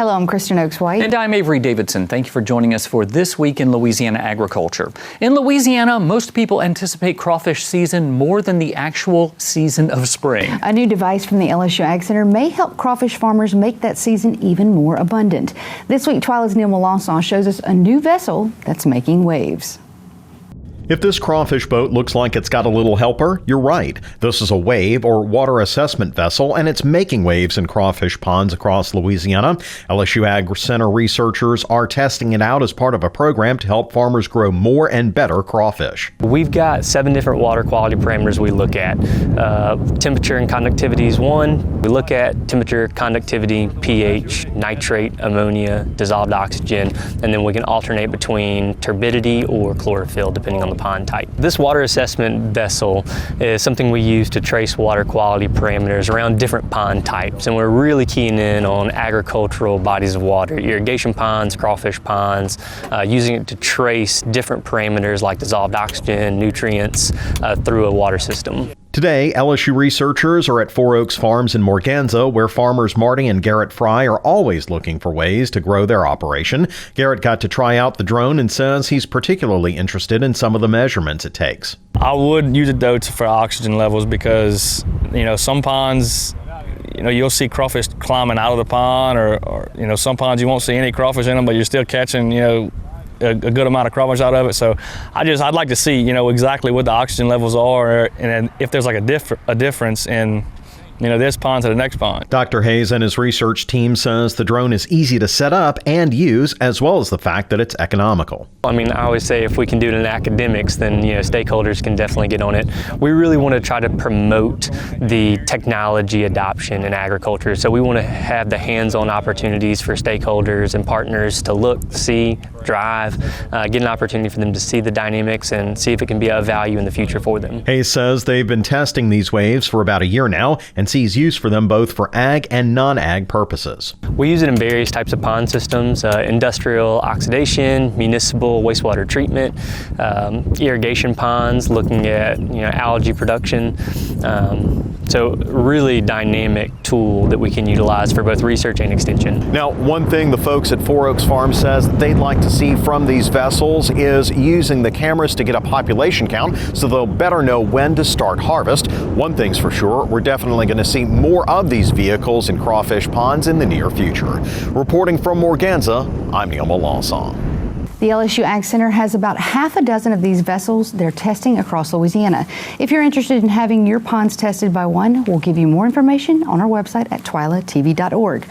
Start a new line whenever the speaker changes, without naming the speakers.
Hello, I'm Kristen Oaks-White.
And I'm Avery Davidson. Thank you for joining us for This Week in Louisiana Agriculture. In Louisiana, most people anticipate crawfish season more than the actual season of spring.
A new device from the LSU AgCenter may help crawfish farmers make that season even more abundant. This week, TWILA's Melancon shows us a new vessel that's making waves.
If this crawfish boat looks like it's got a little helper, you're right. This is a wave or water assessment vessel, and it's making waves in crawfish ponds across Louisiana. LSU AgCenter researchers are testing it out as part of a program to help farmers grow more and better crawfish.
We've got 7 different water quality parameters we look at. Temperature and conductivity is one. We look at temperature, conductivity, pH, nitrate, ammonia, dissolved oxygen, and then we can alternate between turbidity or chlorophyll depending on the pond type. This water assessment vessel is something we use to trace water quality parameters around different pond types, and we're really keying in on agricultural bodies of water, irrigation ponds, crawfish ponds, using it to trace different parameters like dissolved oxygen, nutrients through a water system.
Today, LSU researchers are at Four Oaks Farms in Morganza, where farmers Marty and Garrett Frey are always looking for ways to grow their operation. Garrett got to try out the drone and says he's particularly interested in some of the measurements it takes.
I would use it though for oxygen levels because, some ponds, you'll see crawfish climbing out of the pond or some ponds you won't see any crawfish in them, but you're still catching, a good amount of crawfish out of it. So I'd like to see, exactly what the oxygen levels are and if there's like a difference in, this pond to the next pond.
Dr. Hayes and his research team says the drone is easy to set up and use, as well as the fact that it's economical.
I always say if we can do it in academics, then stakeholders can definitely get on it. We really want to try to promote the technology adoption in agriculture. So we want to have the hands-on opportunities for stakeholders and partners to look, see, drive, get an opportunity for them to see the dynamics and see if it can be of value in the future for them.
Hayes says they've been testing these waves for about a year now and sees use for them both for ag and non-ag purposes.
We use it in various types of pond systems, industrial oxidation, municipal wastewater treatment, irrigation ponds, looking at algae production. So really dynamic tool that we can utilize for both research and extension.
Now, one thing the folks at Four Oaks Farm says that they'd like to see from these vessels is using the cameras to get a population count so they'll better know when to start harvest. One thing's for sure, we're definitely going to see more of these vehicles in crawfish ponds in the near future. Reporting from Morganza, I'm Neil Melancon.
The LSU AgCenter has about half a dozen of these vessels they're testing across Louisiana. If you're interested in having your ponds tested by one, we'll give you more information on our website at twilatv.org.